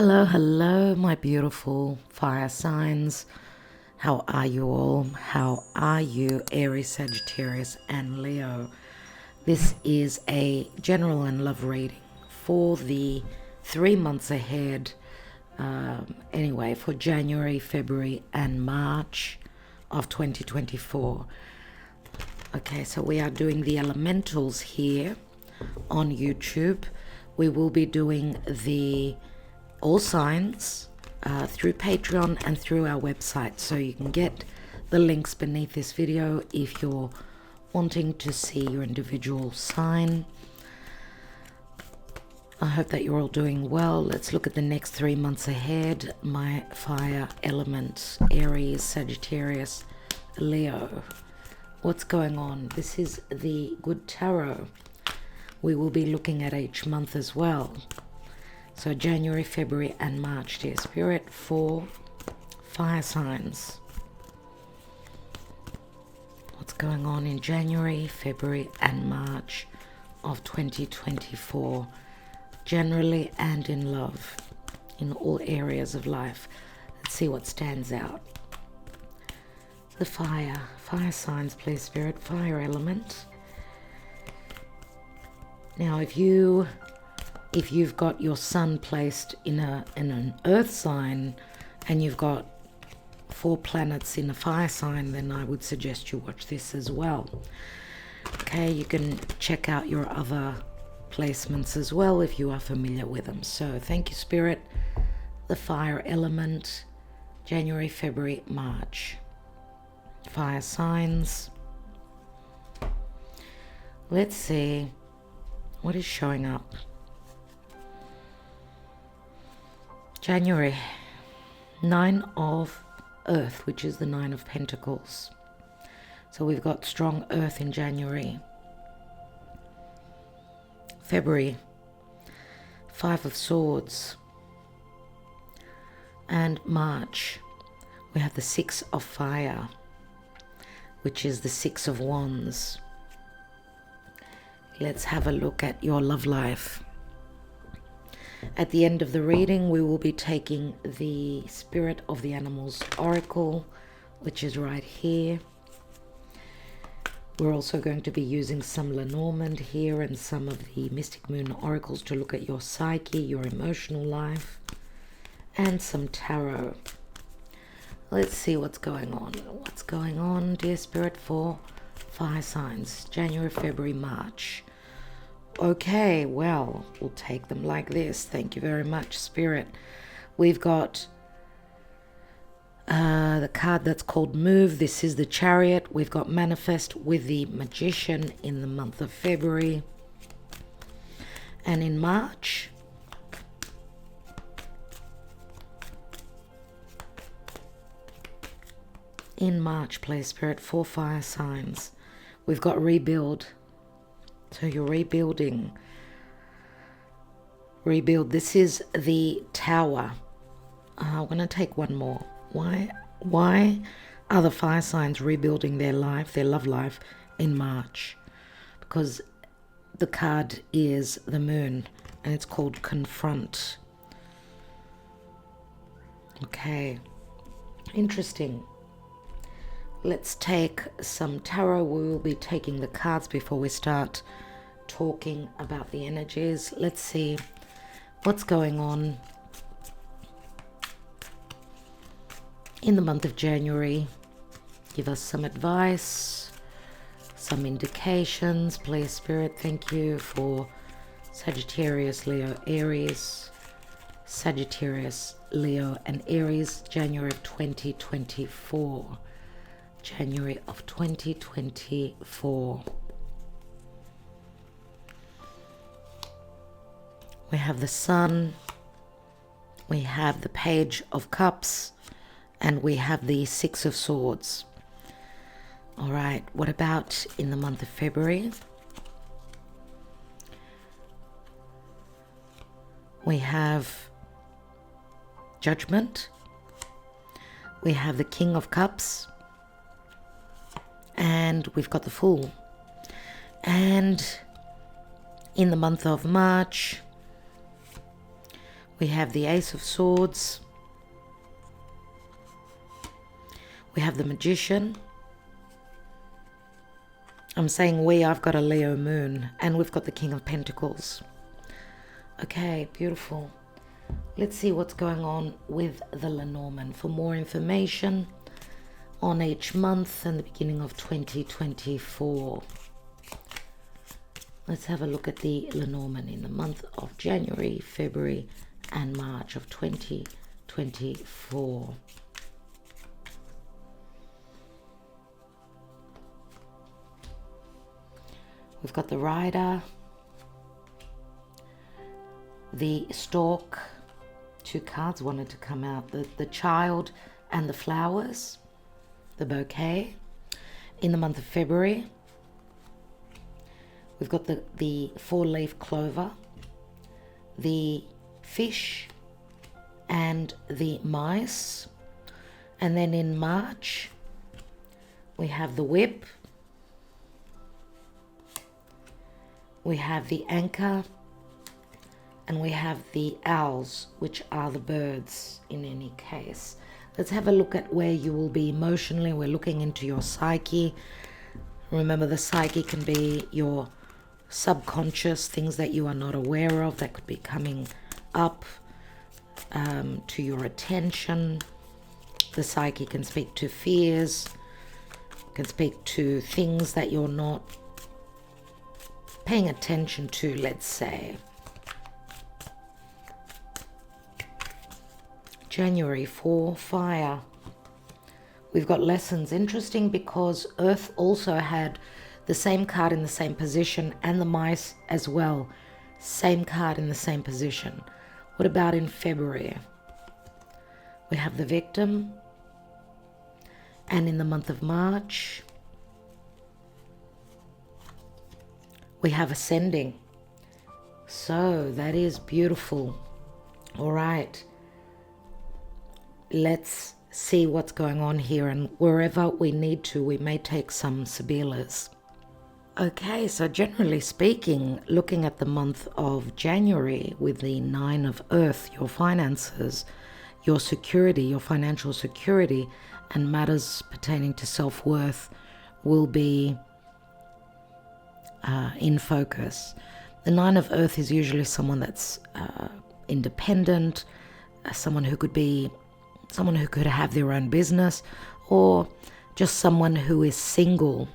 Hello, hello, my beautiful fire signs. How are you all? How are you, Aries, Sagittarius, and Leo? This is a general and love reading for the 3 months ahead. Anyway, for January, February, and March of 2024. Okay, so we are doing the elementals here on YouTube. We will be doing the all signs through Patreon and through our website, so you can get the links beneath this video if you're wanting to see your individual sign. I hope that you're all doing well. Let's look at the next 3 months ahead. My fire element, Aries, Sagittarius, Leo. What's going on? This is the Good Tarot. We will be looking at each month as well. So January, February, and March, dear Spirit, for fire signs. What's going on in January, February, and March of 2024, generally and in love, in all areas of life. Let's see what stands out. The fire signs, please, Spirit, fire element. Now, if you've got your sun placed in an earth sign and you've got 4 planets in a fire sign, then I would suggest you watch this as well. Okay, you can check out your other placements as well if you are familiar with them. So thank you, Spirit. The fire element, January, February, March. Fire signs. Let's see what is showing up. January, 9 of Earth, which is the 9 of Pentacles. So we've got strong Earth in January. February, 5 of Swords. And March, we have the 6 of Fire, which is the 6 of Wands. Let's have a look at your love life. At the end of the reading, we will be taking the Spirit of the Animals Oracle, which is right here. We're also going to be using some Lenormand here and some of the Mystic Moon Oracles to look at your psyche, your emotional life, and some tarot. Let's see what's going on. What's going on, dear Spirit, for fire signs, January, February, March. Okay, well, we'll take them like this. Thank you very much, Spirit. We've got the card that's called Move. This is the Chariot. We've got Manifest with the Magician in the month of February. And in March, please, Spirit, for fire signs, we've got Rebuild. So you're rebuilding. Rebuild. This is the Tower. I'm going to take one more. Why are the fire signs rebuilding their life, their love life, in March? Because the card is the Moon, and it's called Confront. Okay. Interesting. Let's take some tarot. We will be taking the cards before we start talking about the energies. Let's see what's going on in the month of January. Give us some advice, some indications, please, Spirit. Thank you for Sagittarius, Leo, Aries. Sagittarius, Leo, and Aries, January of 2024. January of 2024. We have the Sun, we have the Page of Cups, and we have the 6 of Swords. All right, what about in the month of February? We have Judgment, we have the King of Cups, and we've got the Fool. And in the month of March, We have the Ace of Swords. We have the Magician. I'm saying I've got a Leo moon, and we've got the King of Pentacles. Okay, beautiful. Let's see what's going on with the Lenormand. For more information on each month and the beginning of 2024. Let's have a look at the Lenormand in the month of January, February, and March of 2024. We've got the Rider, the Stork, 2 cards wanted to come out, the Child and the Flowers, the Bouquet. In the month of February, we've got the 4-leaf clover, the Fish, and the Mice. And then in March, we have the Whip, we have the Anchor, and we have the Owls, which are the birds in any case. Let's have a look at where you will be emotionally. We're looking into your psyche. Remember, the psyche can be your subconscious, things that you are not aware of that could be coming up to your attention. The psyche can speak to fears, can speak to things that you're not paying attention to, let's say. January for fire. We've got lessons. Interesting because Earth also had the same card in the same position, and the Mice as well. Same card in the same position. What about in February? We have the Victim. And in the month of March, we have Ascending. So that is beautiful. All right. Let's see what's going on here, and wherever we need to, we may take some Sibilas. Okay, so generally speaking, looking at the month of January with the 9 of Earth, your finances, your security, your financial security, and matters pertaining to self-worth will be in focus. The 9 of Earth is usually someone that's independent, someone who could have their own business, or just someone who is single.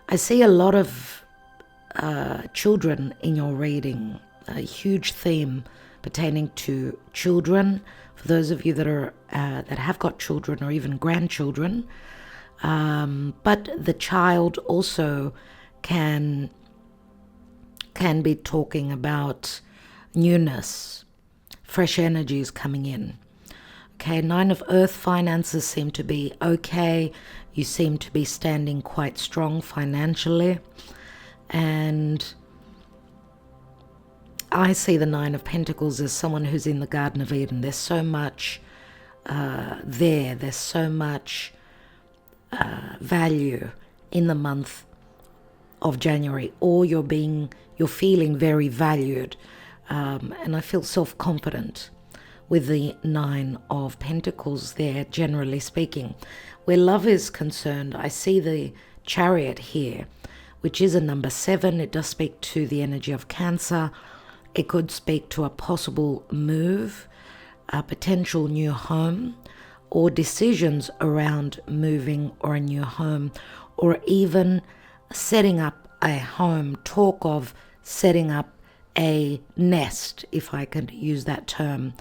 I see a lot of children in your reading, a huge theme pertaining to children. For those of you that are that have got children or even grandchildren, but the child also can be talking about newness, fresh energies coming in. Okay, 9 of Earth, finances seem to be okay. You seem to be standing quite strong financially. And I see the 9 of Pentacles as someone who's in the Garden of Eden. There's so much there. There's so much value in the month of January. Or you're feeling very valued. And I feel self-confident with the 9 of Pentacles there, generally speaking. Where love is concerned, I see the Chariot here, which is a number 7. It does speak to the energy of Cancer. It could speak to a possible move, a potential new home, or decisions around moving or a new home, or even setting up a home, talk of setting up a nest, if I could use that term,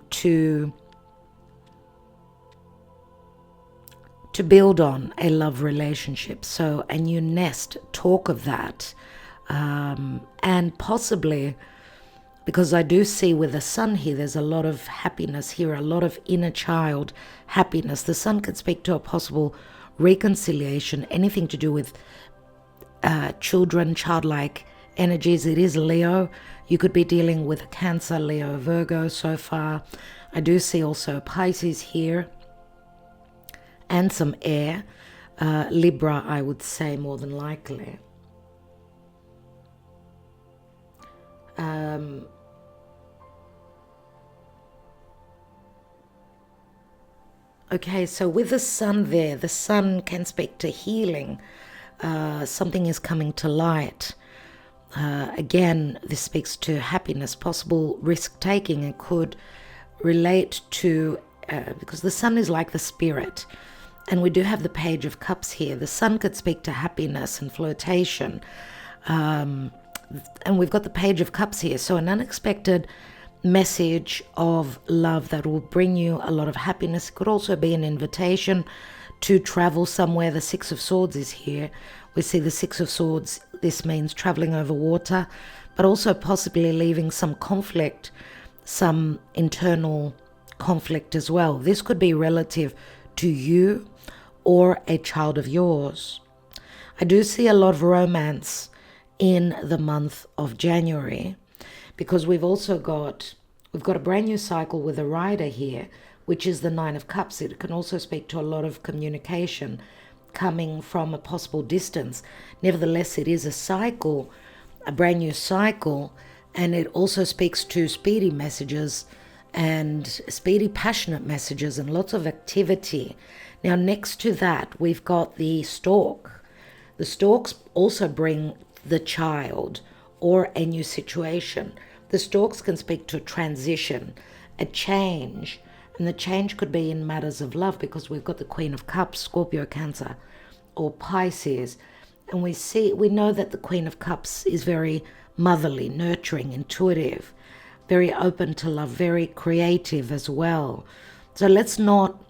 to build on a love relationship. So a new nest, talk of that, and possibly, because I do see with the Sun here, there's a lot of happiness here, a lot of inner child happiness. The Sun could speak to a possible reconciliation, anything to do with children, childlike energies. It is Leo. You could be dealing with a Cancer, Leo, Virgo so far. I do see also Pisces here and some air. Libra, I would say, more than likely. Okay, so with the sun there, the sun can speak to healing. Something is coming to light. Again, this speaks to happiness, possible risk taking. It could relate to, because the sun is like the spirit, and we do have the Page of Cups here. The sun could speak to happiness and flirtation. And we've got the Page of Cups here. So an unexpected message of love that will bring you a lot of happiness. It could also be an invitation to travel somewhere. The Six of Swords is here. We see the Six of Swords. This means traveling over water, but also possibly leaving some conflict, some internal conflict as well. This could be relative to you or a child of yours. I do see a lot of romance in the month of January, because we've got a brand new cycle with a rider here, which is the Nine of Cups. It can also speak to a lot of communication coming from a possible distance. Nevertheless, it is a cycle, a brand new cycle, and it also speaks to speedy messages and speedy, passionate messages and lots of activity. Now, next to that, we've got the Stork. The Storks also bring the child or a new situation. The Storks can speak to a transition, a change, and the change could be in matters of love, because we've got the Queen of Cups, Scorpio, Cancer, or Pisces. And we know that the Queen of Cups is very motherly, nurturing, intuitive, very open to love, very creative as well. So let's not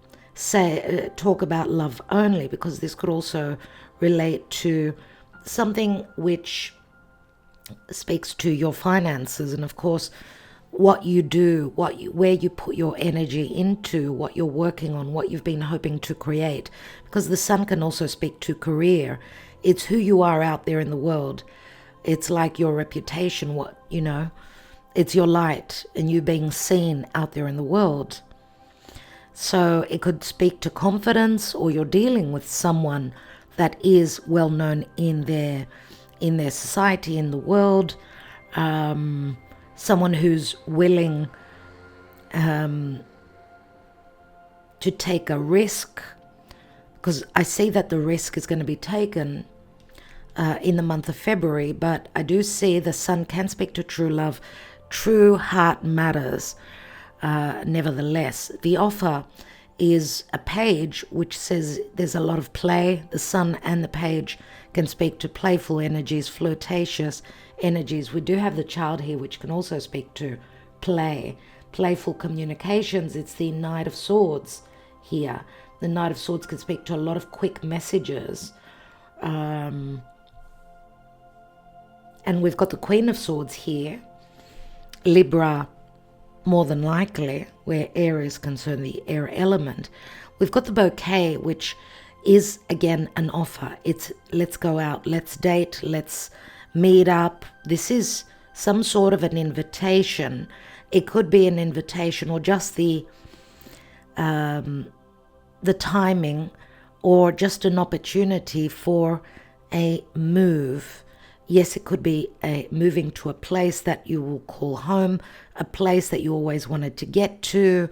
talk about love only, because this could also relate to something which speaks to your finances, and of course what you do, where you put your energy into, what you're working on, what you've been hoping to create, because the sun can also speak to career. It's who you are out there in the world. It's like your reputation, it's your light and you being seen out there in the world. So it could speak to confidence, or you're dealing with someone that is well known in their society, in the world, someone who's willing to take a risk, because I see that the risk is going to be taken in the month of February. But I do see the sun can speak to true love, true heart matters. Nevertheless, the offer is a page which says there's a lot of play. The sun and the page can speak to playful energies, flirtatious energies. We do have the child here, which can also speak to play, playful communications. It's the Knight of Swords here. The Knight of Swords can speak to a lot of quick messages. And we've got the Queen of Swords here, Libra, more than likely, where air is concerned, the air element. We've got the bouquet, which is again an offer. It's let's go out, let's date, let's meet up. This is some sort of an invitation. It could be an invitation, or just the timing, or just an opportunity for a move. Yes, it could be moving to a place that you will call home, a place that you always wanted to get to.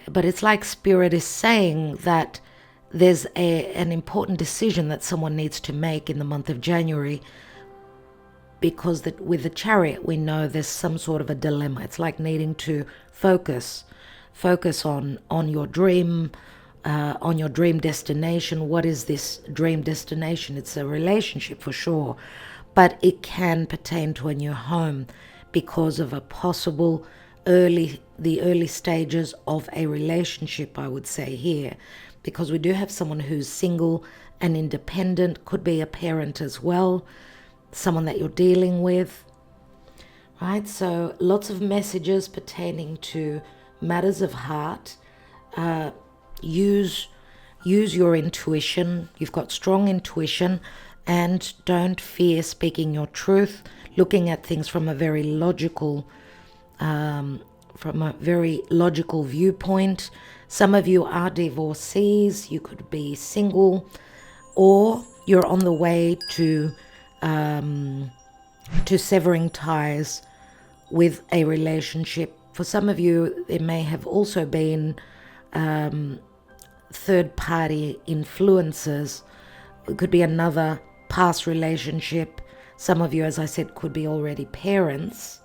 But it's like Spirit is saying that there's an important decision that someone needs to make in the month of January, because with the Chariot, we know there's some sort of a dilemma. It's like needing to focus on your dream, on your dream destination. What is this dream destination? It's a relationship for sure, but it can pertain to a new home because of a possible the early stages of a relationship, I would say here, because we do have someone who's single and independent, could be a parent as well, someone that you're dealing with, right? So lots of messages pertaining to matters of heart. Use your intuition. You've got strong intuition, and don't fear speaking your truth, looking at things from a very logical viewpoint. Some of you are divorcees. You could be single, or you're on the way to severing ties with a relationship. For some of you, there may have also been third-party influences. It could be another past relationship. Some of you, as I said, could be already parents,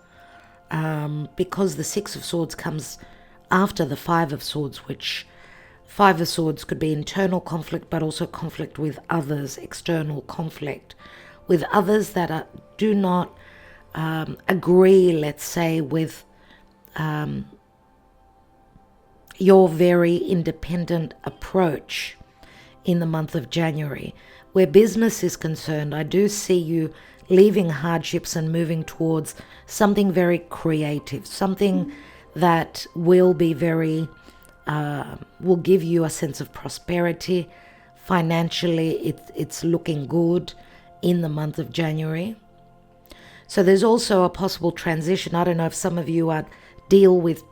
because the Six of Swords comes after the Five of Swords, which Five of Swords could be internal conflict, but also conflict with others, external conflict with others that do not agree, let's say, with your very independent approach in the month of January. Where business is concerned, I do see you leaving hardships and moving towards something very creative, something that will be very, will give you a sense of prosperity. Financially, it's looking good in the month of January. So there's also a possible transition. I don't know if some of you deal with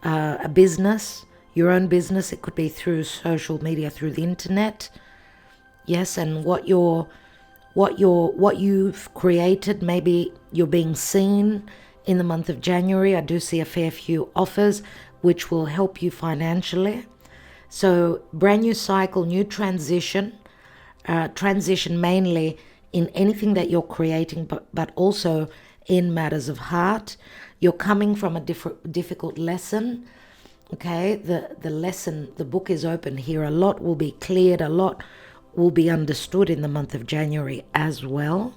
a business, your own business. It could be through social media, through the internet. Yes, and what you've created, maybe you're being seen in the month of January. I do see a fair few offers which will help you financially. So brand new cycle, new transition, transition mainly in anything that you're creating, but also in matters of heart. You're coming from a difficult lesson. Okay, the lesson, the book is open here. A lot will be cleared, a lot will be understood in the month of January as well.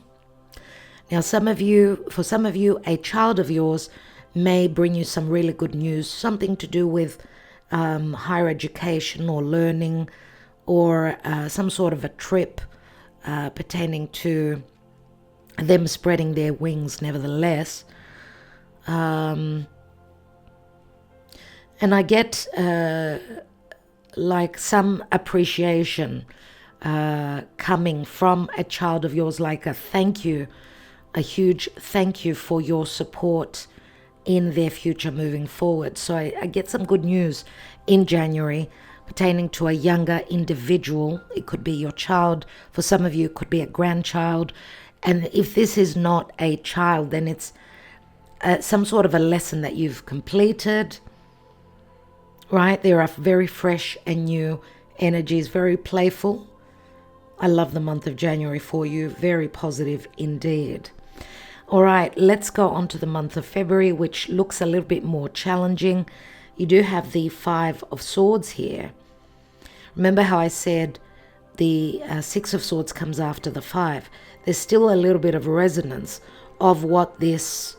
Now, for some of you, a child of yours may bring you some really good news, something to do with higher education or learning, or some sort of a trip pertaining to them spreading their wings nevertheless. And I get like some appreciation coming from a child of yours, like a thank you, a huge thank you for your support in their future moving forward. So I get some good news in January pertaining to a younger individual. It could be your child. For some of you, it could be a grandchild. And if this is not a child, then it's some sort of a lesson that you've completed, right? There are very fresh and new energies, very playful. I love the month of January for you. Very positive indeed. All right, let's go on to the month of February, which looks a little bit more challenging. You do have the Five of Swords here. Remember how I said the Six of Swords comes after the Five. There's still a little bit of resonance of what this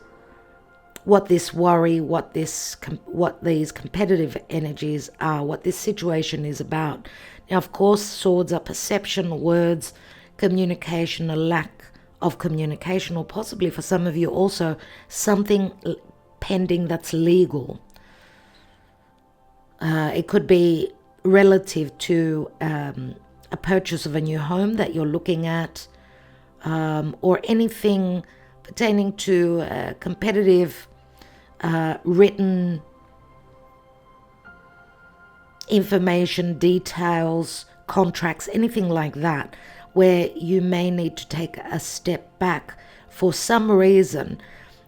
worry, what these competitive energies are, what this situation is about. Now, of course, swords are perception, words, communication, a lack of communication, or possibly for some of you also something pending that's legal. It could be relative to a purchase of a new home that you're looking at, or anything pertaining to competitive written information, details, contracts, anything like that, where you may need to take a step back for some reason.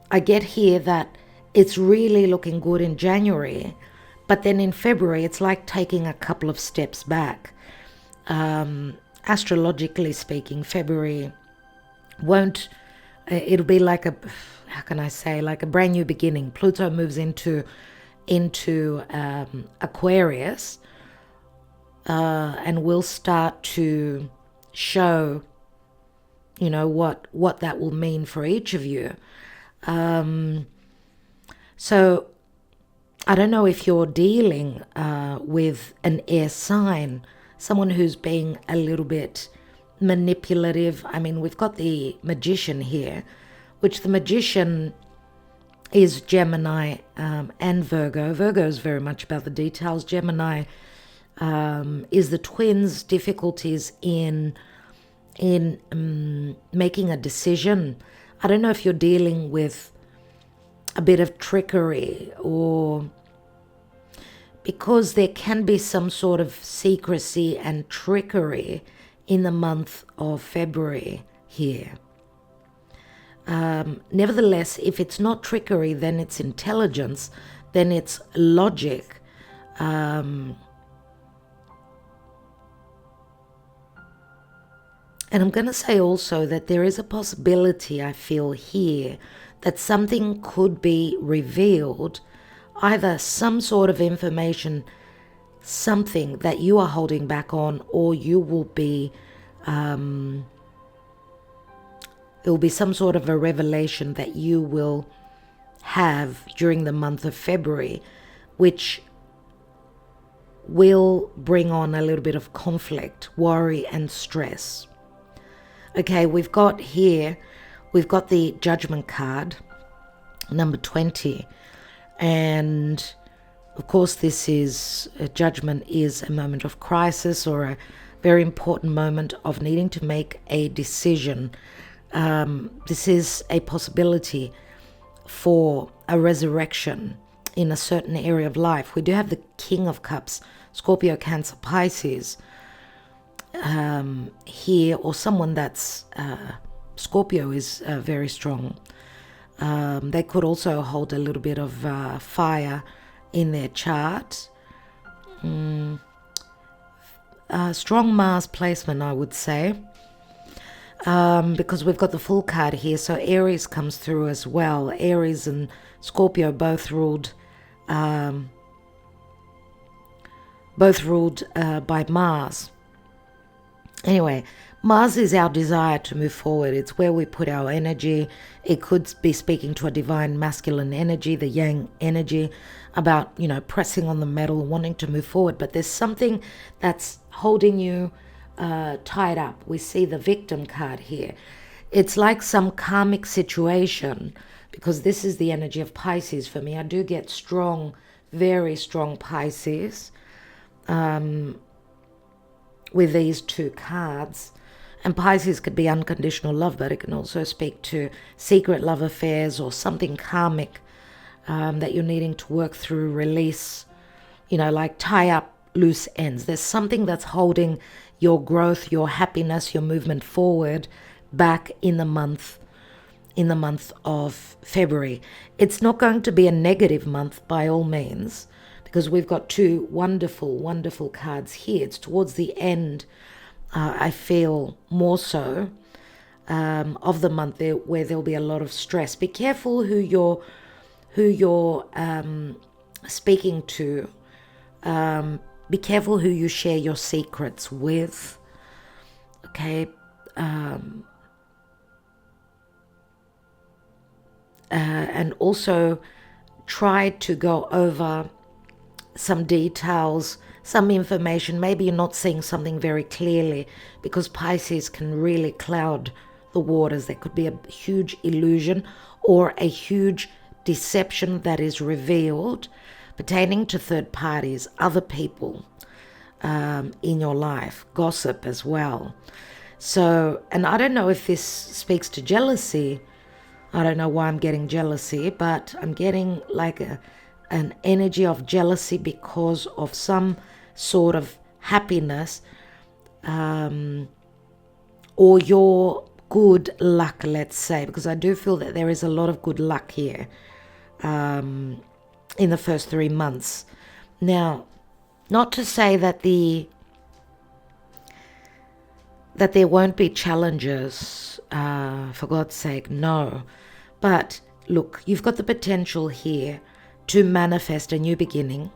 I get here that it's really looking good in January, but then in February, it's like taking a couple of steps back. Astrologically speaking, February it'll be like like a brand new beginning. Pluto moves into Aquarius, and will start to show, what that will mean for each of you. So I don't know if you're dealing with an air sign, someone who's being a little bit manipulative. I mean, we've got the Magician here, which the Magician is Gemini and Virgo. Virgo is very much about the details. Gemini is the twins' difficulties in making a decision. I don't know if you're dealing with a bit of trickery, or because there can be some sort of secrecy and trickery in the month of February here. Nevertheless, if it's not trickery, then it's intelligence, then it's logic. And I'm going to say also that there is a possibility, I feel here, that something could be revealed, either some sort of information, something that you are holding back on, or you will be, it will be some sort of a revelation that you will have during the month of February, which will bring on a little bit of conflict, worry, and stress. Okay, we've got the Judgment card, number 20. And of course, judgment is a moment of crisis, or a very important moment of needing to make a decision. This is a possibility for a resurrection in a certain area of life. We do have the King of Cups, Scorpio, Cancer, Pisces, here, or someone that's Scorpio is very strong. They could also hold a little bit of fire in their chart. Strong Mars placement, I would say, because we've got the Fool card here, so Aries comes through as well. Aries and Scorpio both ruled by Mars. Anyway, Mars is our desire to move forward. It's where we put our energy. It could be speaking to a divine masculine energy, the yang energy, about, pressing on the metal, wanting to move forward. But there's something that's holding you tied up. We see the Victim card here. It's like some karmic situation, because this is the energy of Pisces for me. I do get strong, very strong Pisces with these two cards. And Pisces could be unconditional love, but it can also speak to secret love affairs or something karmic that you're needing to work through, release, like tie up loose ends. There's something that's holding your growth, your happiness, your movement forward back in the month of February. It's not going to be a negative month by all means, because we've got two wonderful, wonderful cards here. It's towards the end, I feel more so, of the month where there'll be a lot of stress. Be careful who you're speaking to. Be careful who you share your secrets with. Okay. And also try to go over some details, some information. Maybe you're not seeing something very clearly, because Pisces can really cloud the waters. There could be a huge illusion or a huge deception that is revealed pertaining to third parties, other people in your life, gossip as well. So, and I don't know if this speaks to jealousy. I don't know why I'm getting jealousy, but I'm getting like an energy of jealousy because of some sort of happiness, or your good luck, let's say, because I do feel that there is a lot of good luck here in the first 3 months. Now, not to say that there won't be challenges, for God's sake, no. But look, you've got the potential here to manifest a new beginning,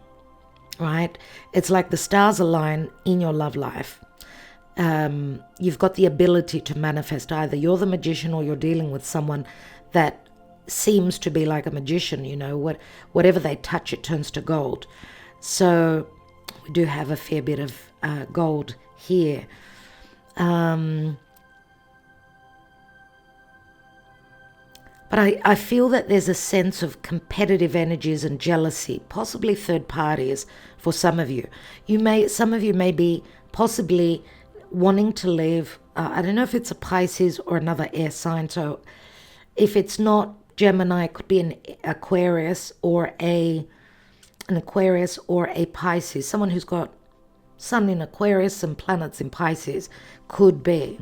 right? It's like the stars align in your love life. You've got the ability to manifest. Either you're the magician, or you're dealing with someone that seems to be like a magician. Whatever they touch, it turns to gold. So we do have a fair bit of gold here. But I feel that there's a sense of competitive energies and jealousy, possibly third parties for some of you. Some of you may be possibly wanting to live, I don't know if it's a Pisces or another air sign. So if it's not Gemini, it could be an Aquarius or a Pisces. Someone who's got Sun in Aquarius and planets in Pisces could be.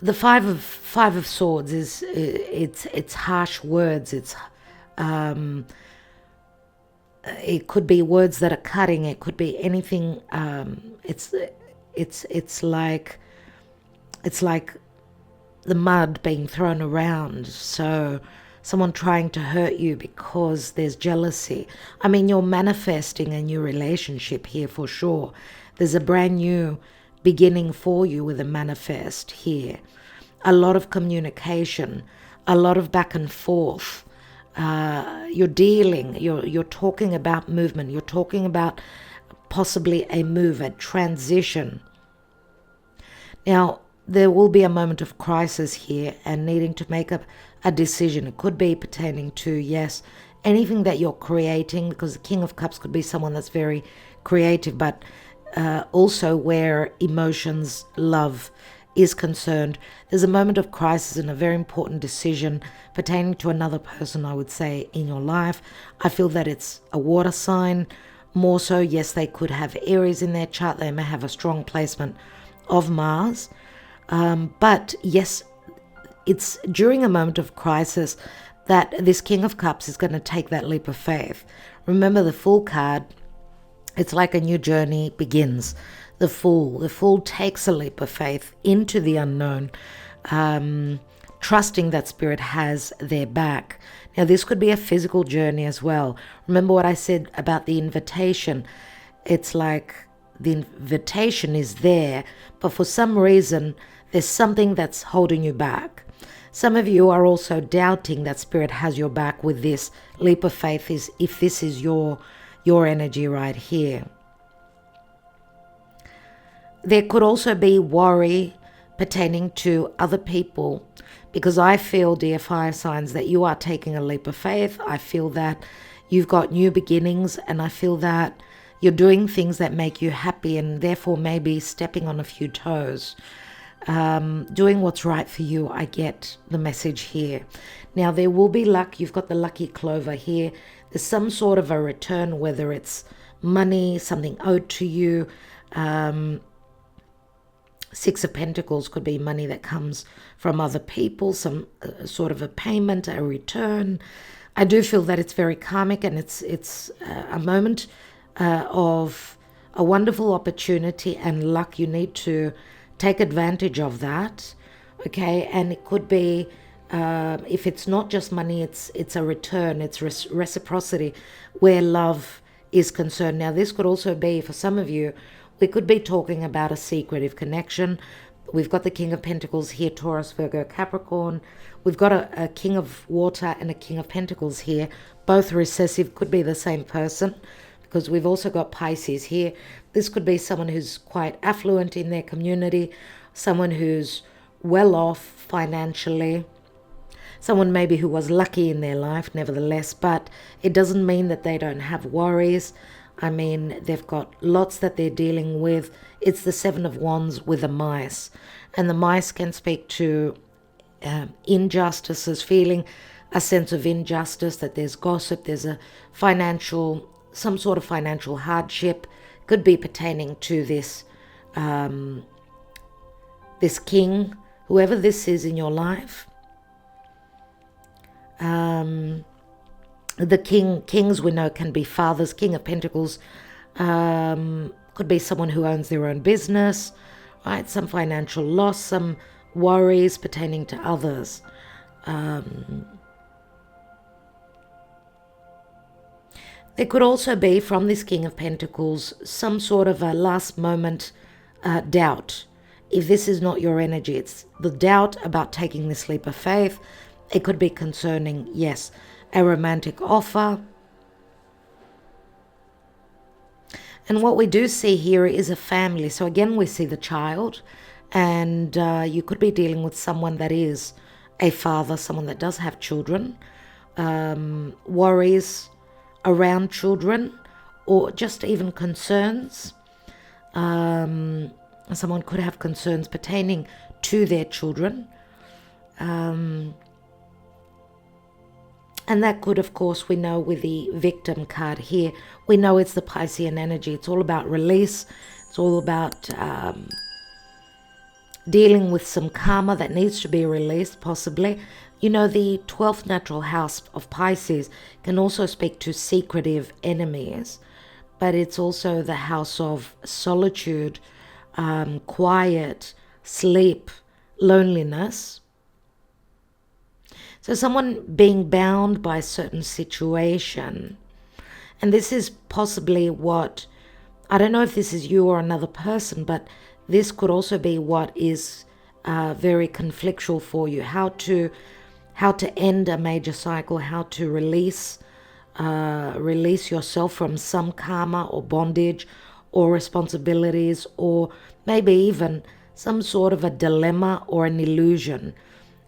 the five of swords is it's harsh words. It could be words that are cutting. It could be anything. It's like the mud being thrown around. So someone trying to hurt you because there's jealousy. I mean, you're manifesting a new relationship here for sure. There's a brand new beginning for you with a manifest here. A lot of communication, a lot of back and forth. You're talking about movement. You're talking about possibly a move, a transition. Now, there will be a moment of crisis here and needing to make a decision. It could be pertaining to, yes, anything that you're creating, because the King of Cups could be someone that's very creative, but also where emotions, love is concerned. There's a moment of crisis and a very important decision pertaining to another person, I would say, in your life. I feel that it's a water sign. More so, yes, they could have Aries in their chart. They may have a strong placement of Mars. But yes, it's during a moment of crisis that this King of Cups is going to take that leap of faith. Remember the Fool card, it's like a new journey begins. The Fool takes a leap of faith into the unknown, trusting that Spirit has their back. Now, this could be a physical journey as well. Remember what I said about the invitation. It's like the invitation is there, but for some reason, there's something that's holding you back. Some of you are also doubting that Spirit has your back with this leap of faith, is if this is your energy right here. There could also be worry pertaining to other people, because I feel, dear fire signs, that you are taking a leap of faith. I feel that you've got new beginnings, and I feel that you're doing things that make you happy, and therefore maybe stepping on a few toes. Doing what's right for you. I get the message here. Now, there will be luck. You've got the lucky clover here. There's some sort of a return, whether it's money, something owed to you. Six of Pentacles could be money that comes from other people, some sort of a payment, a return. I do feel that it's very karmic, and it's a moment of a wonderful opportunity and luck. You need to take advantage of that, okay? And it could be, if it's not just money, it's a return, it's reciprocity where love is concerned. Now, this could also be, for some of you, we could be talking about a secretive connection. We've got the King of Pentacles here, Taurus, Virgo, Capricorn. We've got a King of Water and a King of Pentacles here, both recessive, could be the same person, because we've also got Pisces here. This could be someone who's quite affluent in their community, someone who's well off financially, someone maybe who was lucky in their life, nevertheless, but it doesn't mean that they don't have worries. I mean, they've got lots that they're dealing with. It's the Seven of Wands with the mice, and the mice can speak to injustices, feeling a sense of injustice, that there's gossip, there's some sort of financial hardship. Could be pertaining to this this king, whoever this is in your life. The kings we know can be fathers. King of Pentacles could be someone who owns their own business, right? Some financial loss, some worries pertaining to others. There could also be, from this King of Pentacles, some sort of a last moment doubt. If this is not your energy, it's the doubt about taking this leap of faith. It could be concerning, yes, a romantic offer. And what we do see here is a family. So again, we see the child, and you could be dealing with someone that is a father, someone that does have children, worries around children, or just even concerns. Someone could have concerns pertaining to their children. And that could, of course, we know with the victim card here, we know it's the Piscean energy. It's all about release. It's all about dealing with some karma that needs to be released, possibly. You know, the 12th natural house of Pisces can also speak to secretive enemies, but it's also the house of solitude, quiet, sleep, loneliness. So someone being bound by a certain situation. And this is possibly what, I don't know if this is you or another person, but this could also be what is very conflictual for you. How to end a major cycle, how to release yourself from some karma or bondage or responsibilities, or maybe even some sort of a dilemma or an illusion.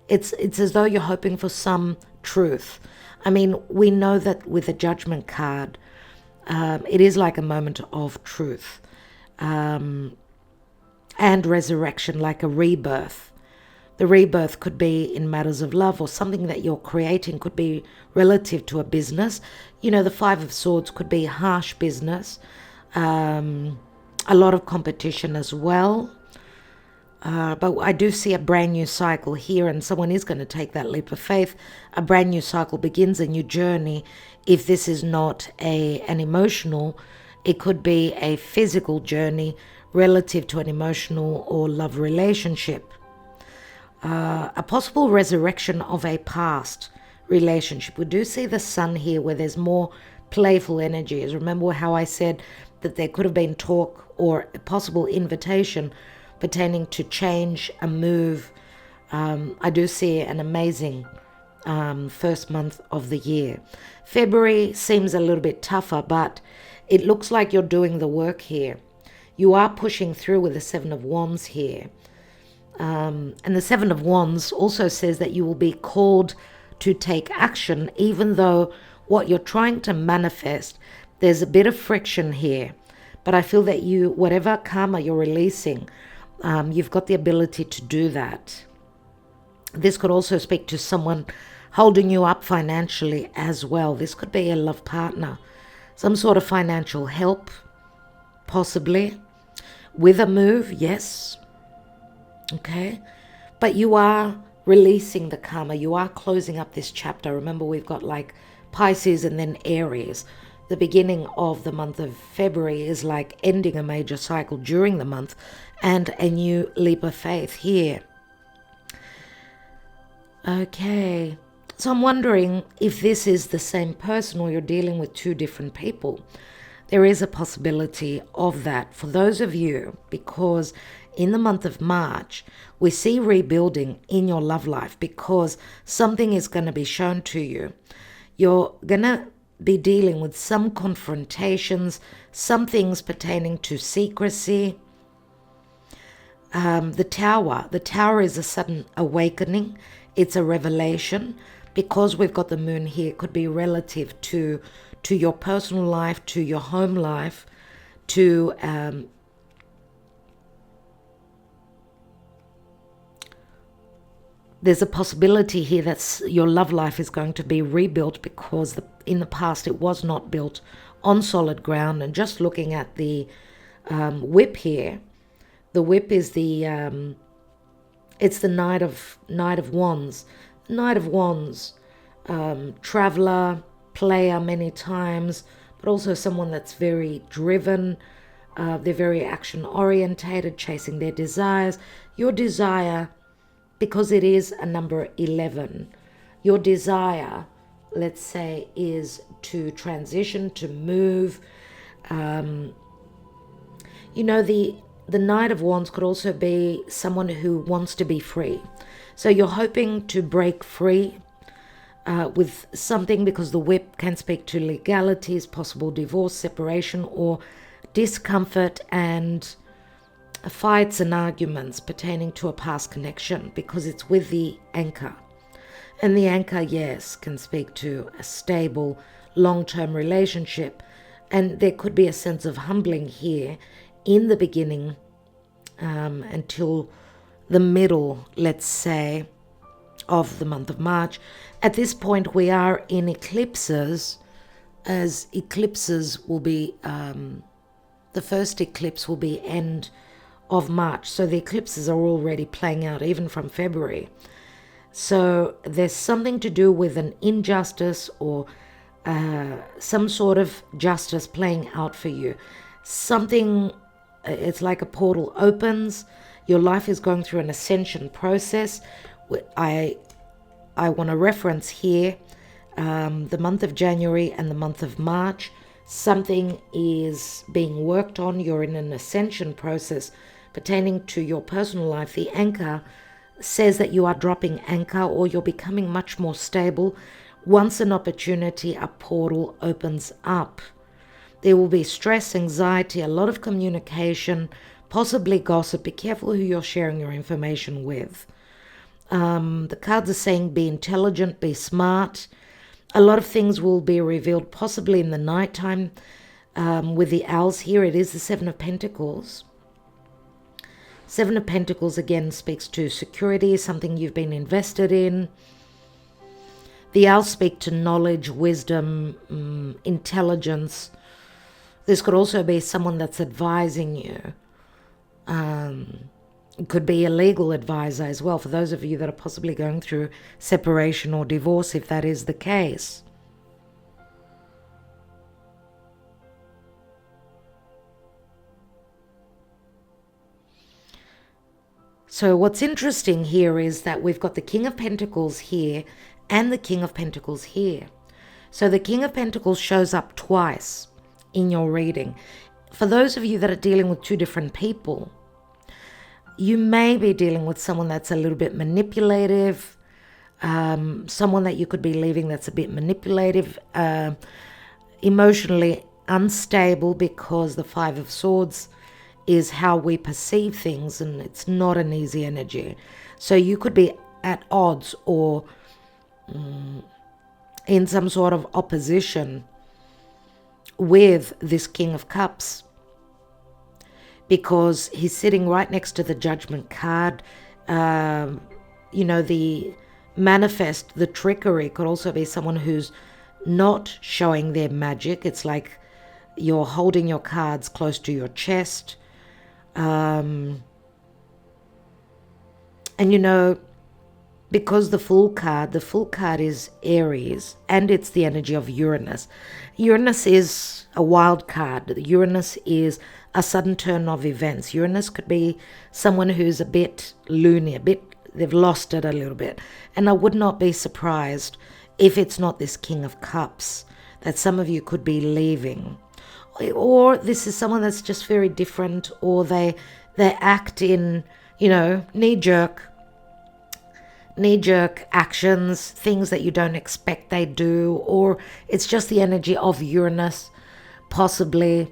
It's as though you're hoping for some truth. I mean, we know that with the Judgment card, it is like a moment of truth and resurrection, like a rebirth. The rebirth could be in matters of love, or something that you're creating could be relative to a business. You know, the Five of Swords could be harsh business, a lot of competition as well. But I do see a brand new cycle here, and someone is going to take that leap of faith. A brand new cycle begins, a new journey. If this is not an emotional, it could be a physical journey relative to an emotional or love relationship. A possible resurrection of a past relationship. We do see the sun here where there's more playful energies. Remember how I said that there could have been talk or a possible invitation pertaining to change, a move. I do see an amazing first month of the year. February seems a little bit tougher, but it looks like you're doing the work here. You are pushing through with the Seven of Wands here. And the Seven of Wands also says that you will be called to take action, even though what you're trying to manifest, there's a bit of friction here. But I feel that whatever karma you're releasing, you've got the ability to do that. This could also speak to someone holding you up financially as well. This could be a love partner, some sort of financial help, possibly, with a move, yes. Okay, but you are releasing the karma. You are closing up this chapter. Remember, we've got like Pisces and then Aries. The beginning of the month of February is like ending a major cycle during the month, and a new leap of faith here. Okay, so I'm wondering if this is the same person or you're dealing with two different people. There is a possibility of that for those of you, because in the month of March, we see rebuilding in your love life, because something is going to be shown to you. You're going to be dealing with some confrontations, some things pertaining to secrecy. The Tower is a sudden awakening. It's a revelation, because we've got the moon here. It could be relative to your personal life, to your home life, to there's a possibility here that your love life is going to be rebuilt, because in the past it was not built on solid ground. And just looking at the whip here, the whip is it's the Knight of Wands. Knight of Wands, traveler, player many times, but also someone that's very driven. They're very action orientated, chasing their desires. Your desire, because it is a number 11, your desire, let's say, is to transition, to move. You know, the Knight of Wands could also be someone who wants to be free. So you're hoping to break free with something, because the whip can speak to legalities, possible divorce, separation, or discomfort and fights and arguments pertaining to a past connection, because it's with the anchor. And the anchor, yes, can speak to a stable, long-term relationship. And there could be a sense of humbling here in the beginning until the middle, let's say, of the month of March. At this point, we are in eclipses, as eclipses will be, the first eclipse will be end of March. So the eclipses are already playing out even from February. So there's something to do with an injustice or some sort of justice playing out for you. Something, it's like a portal opens. Your life is going through an ascension process. I want to reference here the month of January and the month of March. Something is being worked on. You're in an ascension process pertaining to your personal life. The anchor says that you are dropping anchor, or you're becoming much more stable. Once an opportunity, a portal opens up. There will be stress, anxiety, a lot of communication, possibly gossip. Be careful who you're sharing your information with. The cards are saying be intelligent, be smart. A lot of things will be revealed possibly in the nighttime. With the owls here, it is the Seven of Pentacles. Seven of Pentacles again speaks to security, something you've been invested in. The owls speak to knowledge, wisdom, intelligence. This could also be someone that's advising you. It could be a legal advisor as well, for those of you that are possibly going through separation or divorce, if that is the case. So what's interesting here is that we've got the King of Pentacles here and the King of Pentacles here. So the King of Pentacles shows up twice in your reading. For those of you that are dealing with two different people, you may be dealing with someone that's a little bit manipulative, someone that you could be leaving that's a bit manipulative, emotionally unstable, because the Five of Swords is how we perceive things, and it's not an easy energy. So you could be at odds or in some sort of opposition with this King of Cups, because he's sitting right next to the Judgment card. The manifest, the trickery could also be someone who's not showing their magic. It's like you're holding your cards close to your chest. And because the Fool card is Aries, and it's the energy of Uranus. Uranus is a wild card. Uranus is a sudden turn of events. Uranus could be someone who's a bit loony, they've lost it a little bit. And I would not be surprised if it's not this King of Cups that some of you could be leaving. Or this is someone that's just very different, or they act in, knee-jerk actions, things that you don't expect they do, or it's just the energy of Uranus, possibly,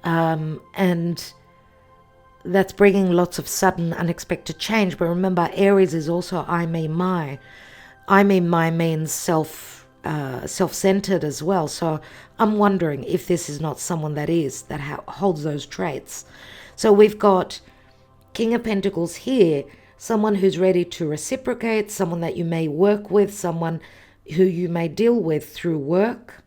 and that's bringing lots of sudden, unexpected change. But remember, Aries is also I, me, my. I, me, my means self-centered as well. So I'm wondering if this is not someone that holds those traits. So we've got King of Pentacles here, someone who's ready to reciprocate, someone that you may work with, someone who you may deal with through work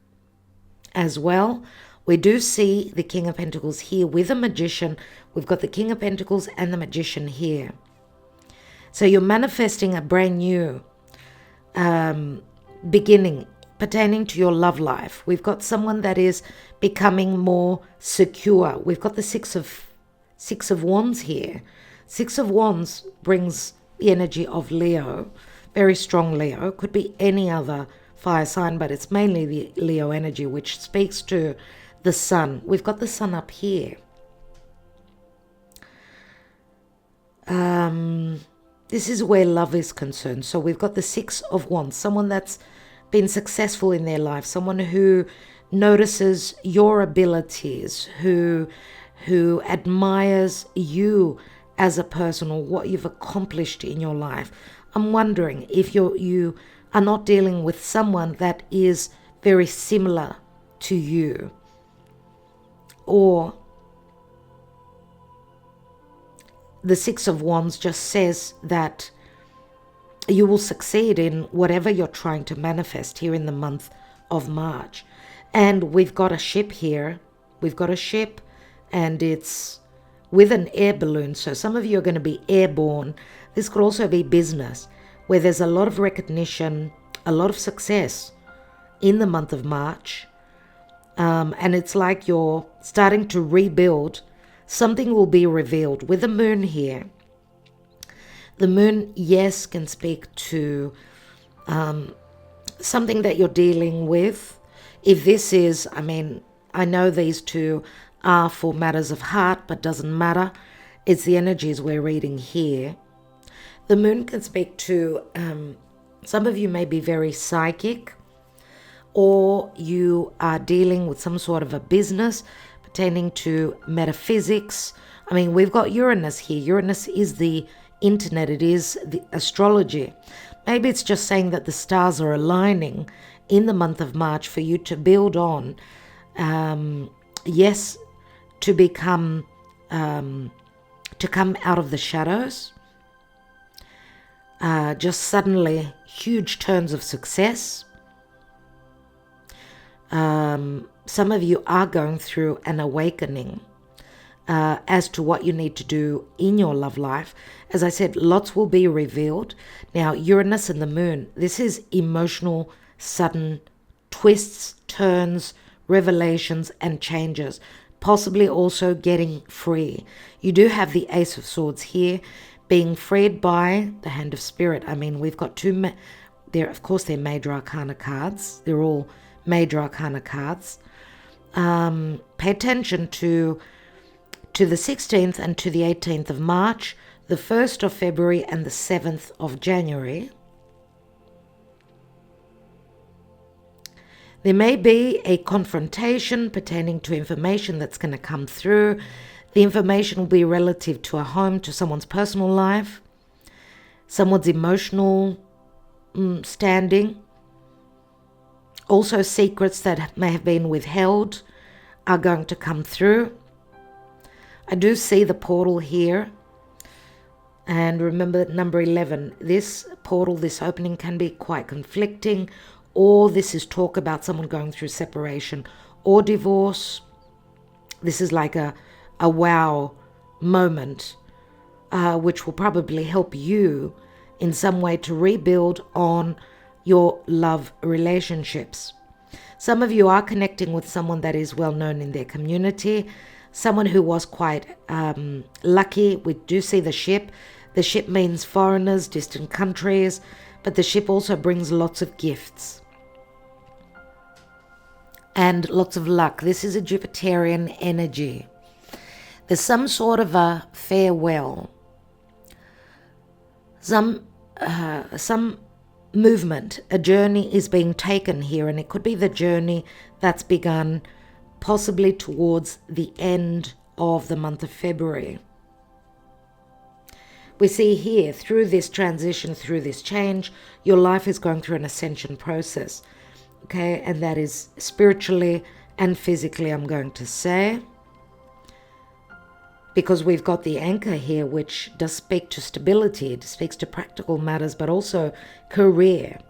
as well. We do see the King of Pentacles here with a Magician. We've got the King of Pentacles and the Magician here. So you're manifesting a brand new beginning pertaining to your love life. We've got someone that is becoming more secure. We've got the Six of Wands here. Six of Wands brings the energy of Leo, very strong Leo. Could be any other fire sign, but it's mainly the Leo energy, which speaks to the sun. We've got the sun up here. This is where love is concerned. So we've got the Six of Wands, someone that's been successful in their life, someone who notices your abilities, who admires you as a person or what you've accomplished in your life. I'm wondering if you are not dealing with someone that is very similar to you, or the Six of Wands just says that you will succeed in whatever you're trying to manifest here in the month of March. And we've got a ship here. We've got a ship, and it's with an air balloon. So some of you are going to be airborne. This could also be business, where there's a lot of recognition, a lot of success in the month of March. And it's like you're starting to rebuild. Something will be revealed with the moon here. The moon, yes, can speak to something that you're dealing with. If this is, I know these two are for matters of heart, but doesn't matter. It's the energies we're reading here. The moon can speak to, some of you may be very psychic, or you are dealing with some sort of a business pertaining to metaphysics. We've got Uranus here. Uranus is the internet. It is the astrology. Maybe it's just saying that the stars are aligning in the month of March for you to build on. Yes, to become, to come out of the shadows. Just suddenly huge turns of success. Some of you are going through an awakening as to what you need to do in your love life. As I said, lots will be revealed. Now, Uranus and the moon, this is emotional, sudden twists, turns, revelations, and changes. Possibly also getting free. You do have the Ace of Swords here, being freed by the Hand of Spirit. We've got two, they're Major Arcana cards. They're all Major Arcana cards. Pay attention to the 16th and to the 18th of March, the 1st of February and the 7th of January. There may be a confrontation pertaining to information that's going to come through. The information will be relative to a home, to someone's personal life, someone's emotional standing. Also, secrets that may have been withheld are going to come through. I do see the portal here. And remember number 11, this portal, this opening can be quite conflicting, or this is talk about someone going through separation or divorce. This is like a wow moment, which will probably help you in some way to rebuild on your love relationships. Some of you are connecting with someone that is well known in their community, someone who was quite lucky. We do see the ship. The ship means foreigners, distant countries, but the ship also brings lots of gifts and lots of luck. This is a Jupiterian energy. There's some sort of a farewell, some movement, a journey is being taken here, and it could be the journey that's begun possibly towards the end of the month of February. We see here, through this transition, through this change, your life is going through an ascension process, okay? And that is spiritually and physically, I'm going to say, because we've got the anchor here, which does speak to stability. It speaks to practical matters, but also career.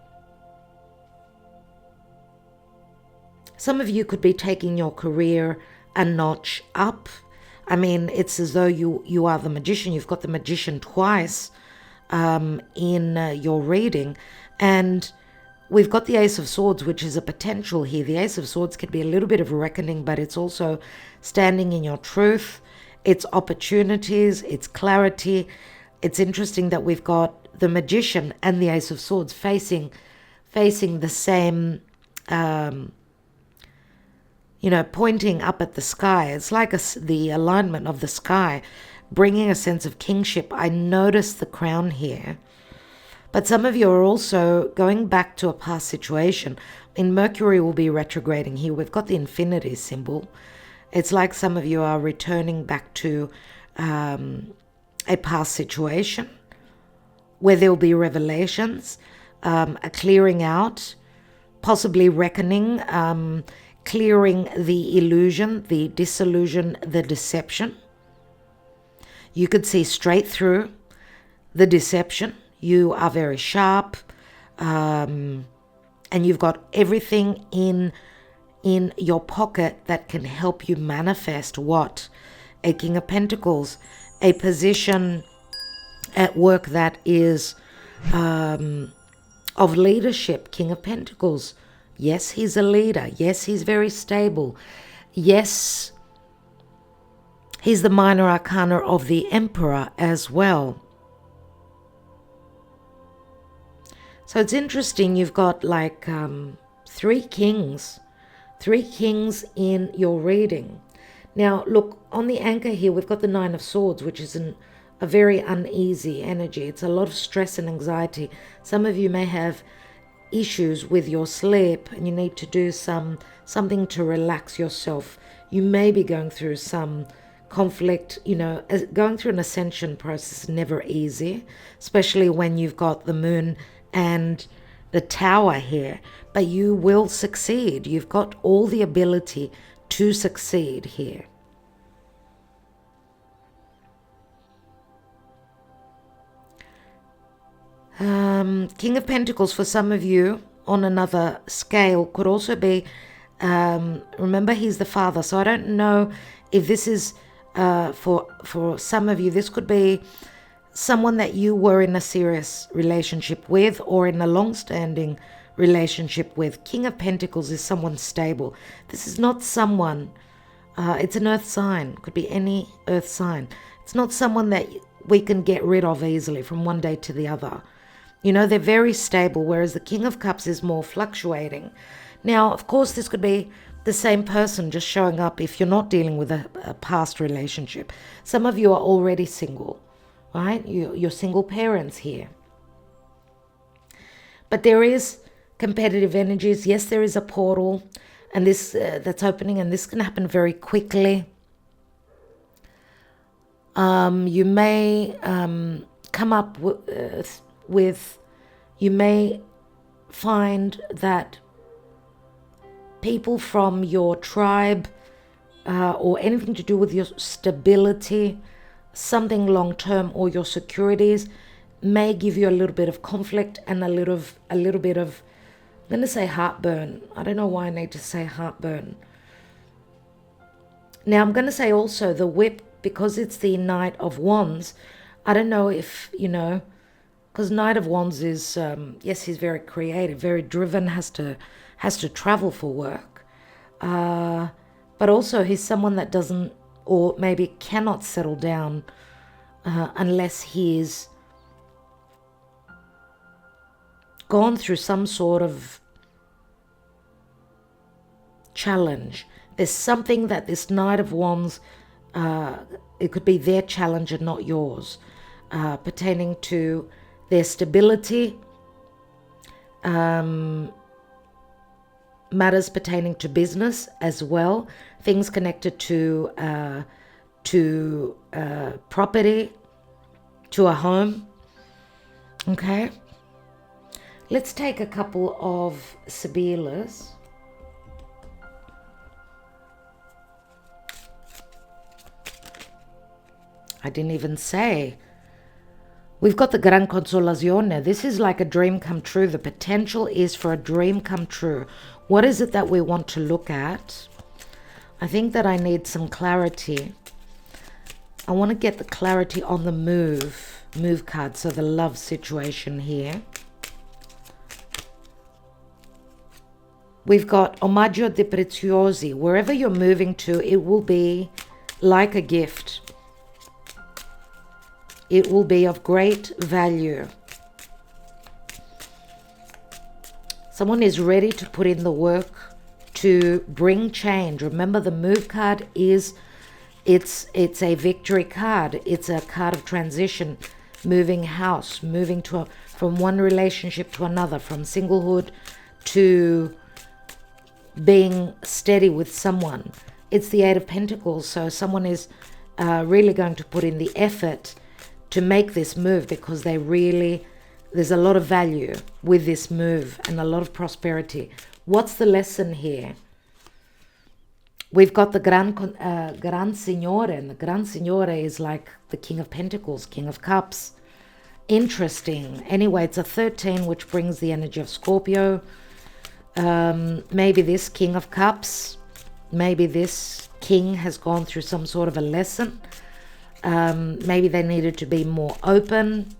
Some of you could be taking your career a notch up. It's as though you are the magician. You've got the magician twice in your reading. And we've got the Ace of Swords, which is a potential here. The Ace of Swords could be a little bit of a reckoning, but it's also standing in your truth. It's opportunities, it's clarity. It's interesting that we've got the magician and the Ace of Swords facing the same, pointing up at the sky. It's like the alignment of the sky, bringing a sense of kingship. I notice the crown here. But some of you are also going back to a past situation. Mercury will be retrograding here. We've got the infinity symbol. It's like some of you are returning back to a past situation where there will be revelations, a clearing out, possibly reckoning, clearing the illusion, the disillusion, the deception. You could see straight through the deception. You are very sharp, and you've got everything in your pocket that can help you manifest what a King of Pentacles, a position at work that is of leadership. King of Pentacles. Yes, he's a leader. Yes, he's very stable. Yes, he's the minor arcana of the Emperor as well. So it's interesting, you've got like three kings in your reading. Now, look, on the anchor here, we've got the Nine of Swords, which is a very uneasy energy. It's a lot of stress and anxiety. Some of you may have issues with your sleep and you need to do something to relax yourself. You may be going through some conflict. You know, going through an ascension process is never easy, especially when you've got the moon and the Tower here, but you will succeed. You've got all the ability to succeed here. King of Pentacles for some of you on another scale could also be, remember he's the father, so I don't know if this is for some of you, this could be someone that you were in a serious relationship with or in a long-standing relationship with. King of Pentacles is someone stable. This is not someone, it's an earth sign, could be any earth sign. It's not someone that we can get rid of easily from one day to the other. You know, they're very stable, whereas the King of Cups is more fluctuating. Now, of course, this could be the same person just showing up if you're not dealing with a past relationship. Some of you are already single, right? You're single parents here. But there is competitive energies. Yes, there is a portal and this that's opening, and this can happen very quickly. You may come up with, you may find that people from your tribe or anything to do with your stability, something long-term, or your securities may give you a little bit of conflict and a little bit of, I'm going to say heartburn. I don't know why I need to say heartburn. Now I'm going to say also the whip, because it's the Knight of Wands. I don't know if, you know, because Knight of Wands is, yes, he's very creative, very driven, has to travel for work. But also he's someone that doesn't, or maybe cannot settle down unless he's gone through some sort of challenge. There's something that this Knight of Wands, it could be their challenge and not yours, pertaining to their stability, matters pertaining to business as well, things connected to property, to a home. Okay, let's take a couple of Sibilas. I didn't even say. We've got the Gran Consolazione. This is like a dream come true. The potential is for a dream come true. What is it that we want to look at? I think that I need some clarity. I want to get the clarity on the move card, so the love situation here. We've got Omaggio de Preziosi. Wherever you're moving to, it will be like a gift. It will be of great value. Someone is ready to put in the work to bring change. Remember, the move card is, it's a victory card. It's a card of transition, moving house, moving from one relationship to another, from singlehood to being steady with someone. It's the Eight of Pentacles, so someone is really going to put in the effort to make this move, because there's a lot of value with this move and a lot of prosperity. What's the lesson here? We've got the Gran Signore, and the Gran Signore is like the King of Pentacles, King of Cups. Interesting. Anyway, it's a 13, which brings the energy of Scorpio. Maybe this King of Cups, maybe this king has gone through some sort of a lesson. Maybe they needed to be more open.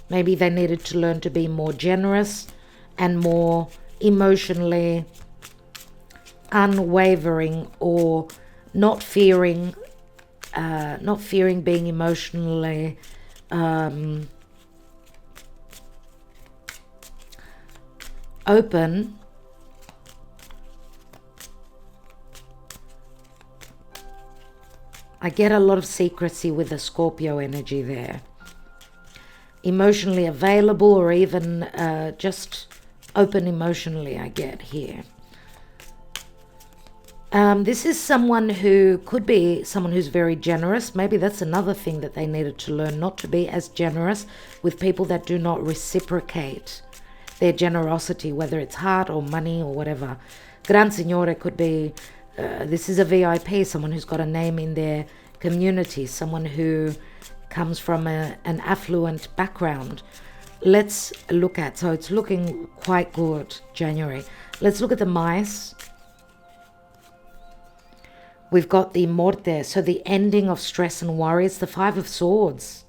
Maybe they needed to learn to be more generous and more emotionally unwavering, or not fearing being emotionally open. I get a lot of secrecy with the Scorpio energy there. Emotionally available, or even just open emotionally, I get here. This is someone who could be someone who's very generous. Maybe that's another thing that they needed to learn, not to be as generous with people that do not reciprocate their generosity, whether it's heart or money or whatever. Gran Signore could be, this is a VIP, someone who's got a name in their community, someone who comes from an affluent background. Let's look at, so it's looking quite good, January. Let's look at the mice. We've got the morte, so the ending of stress and worries, the 5 of swords.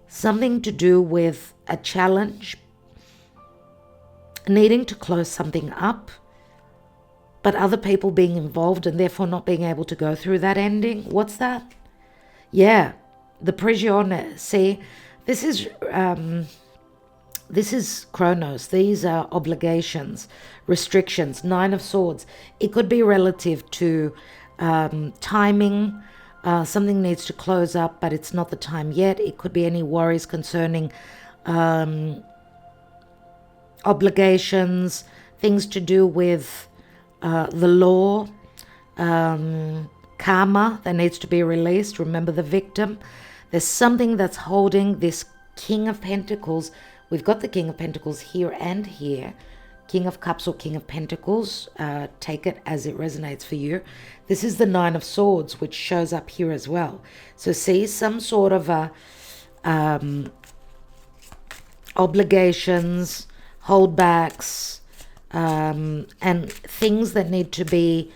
Something to do with a challenge, needing to close something up, but other people being involved and therefore not being able to go through that ending. What's that? Yeah, the prigione. See, this is Chronos. These are obligations, restrictions, 9 of swords. It could be relative to timing. Something needs to close up, but it's not the time yet. It could be any worries concerning obligations, things to do with the law, karma that needs to be released. Remember the victim. There's something that's holding this King of Pentacles. We've got the King of Pentacles here and here. King of Cups or King of Pentacles. Take it as it resonates for you. This is the 9 of Swords, which shows up here as well. So see, some sort of obligations, holdbacks, and things that need to be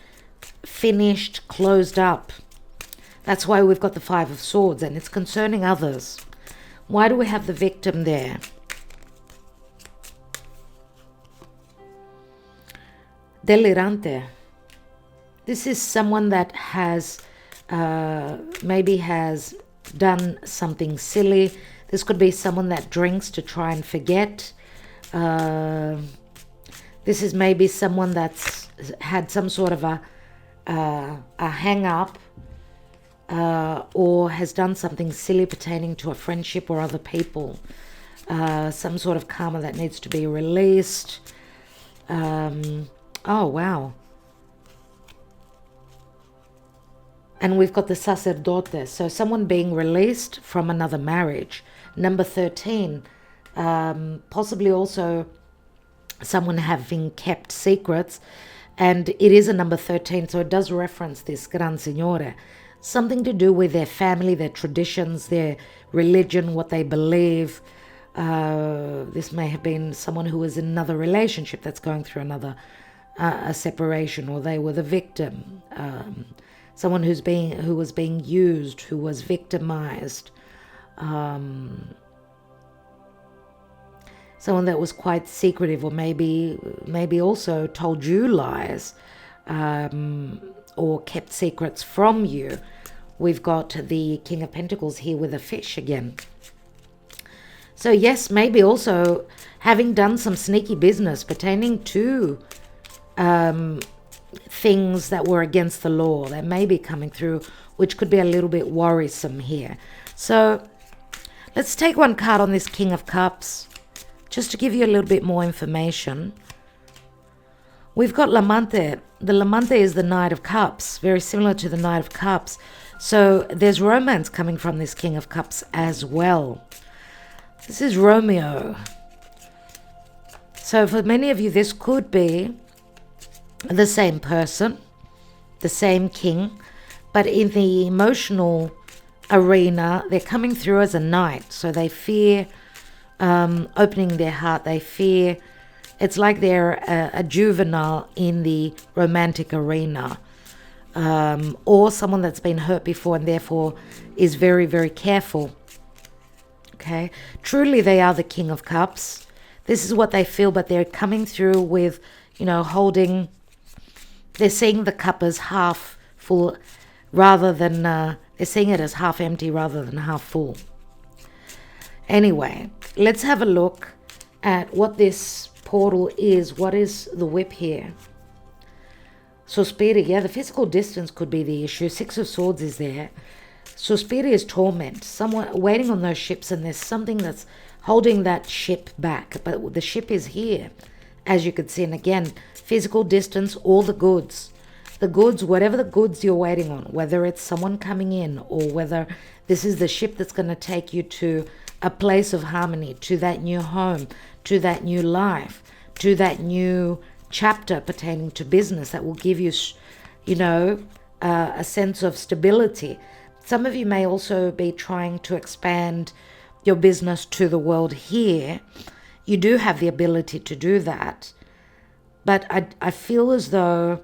finished, closed up. That's why we've got the 5 of Swords, and it's concerning others. Why do we have the victim there? Delirante. This is someone that has maybe has done something silly. This could be someone that drinks to try and forget. This is maybe someone that's had some sort of a hang up, or has done something silly pertaining to a friendship or other people. Some sort of karma that needs to be released. Oh, wow. And we've got the sacerdote, so someone being released from another marriage. Number 13, possibly also someone having kept secrets. And it is a number 13, so it does reference this Gran Signore. Something to do with their family, their traditions, their religion, what they believe. This may have been someone who was in another relationship that's going through another a separation, or they were the victim. Someone who was being used, who was victimized. Someone that was quite secretive, or maybe also told you lies, or kept secrets from you. We've got the King of Pentacles here with a fish again. So yes, maybe also having done some sneaky business pertaining to things that were against the law that may be coming through, which could be a little bit worrisome here. So let's take one card on this King of Cups, just to give you a little bit more information. We've got L'Amante. The L'Amante is the Knight of Cups, very similar to the Knight of Cups. So there's romance coming from this King of Cups as well. This is Romeo. So for many of you, this could be the same person, the same king, but in the emotional arena, they're coming through as a knight. So they fear opening their heart. They fear It's like they're a juvenile in the romantic arena, or someone that's been hurt before and therefore is very, very careful. Okay, truly they are the King of Cups. This is what they feel, but they're coming through with, holding, they're seeing the cup as half full rather than, they're seeing it as half empty rather than half full. Anyway, let's have a look at what this portal is. What is the whip here? Suspiri, yeah, the physical distance could be the issue. Six of Swords is there. Suspiri is torment, someone waiting on those ships, and there's something that's holding that ship back. But the ship is here, as you could see. And again, physical distance, all the goods. The goods, whatever the goods you're waiting on, whether it's someone coming in or whether this is the ship that's going to take you to a place of harmony, to that new home, to that new life, to that new chapter pertaining to business that will give you, a sense of stability. Some of you may also be trying to expand your business to the world here. You do have the ability to do that. But I feel as though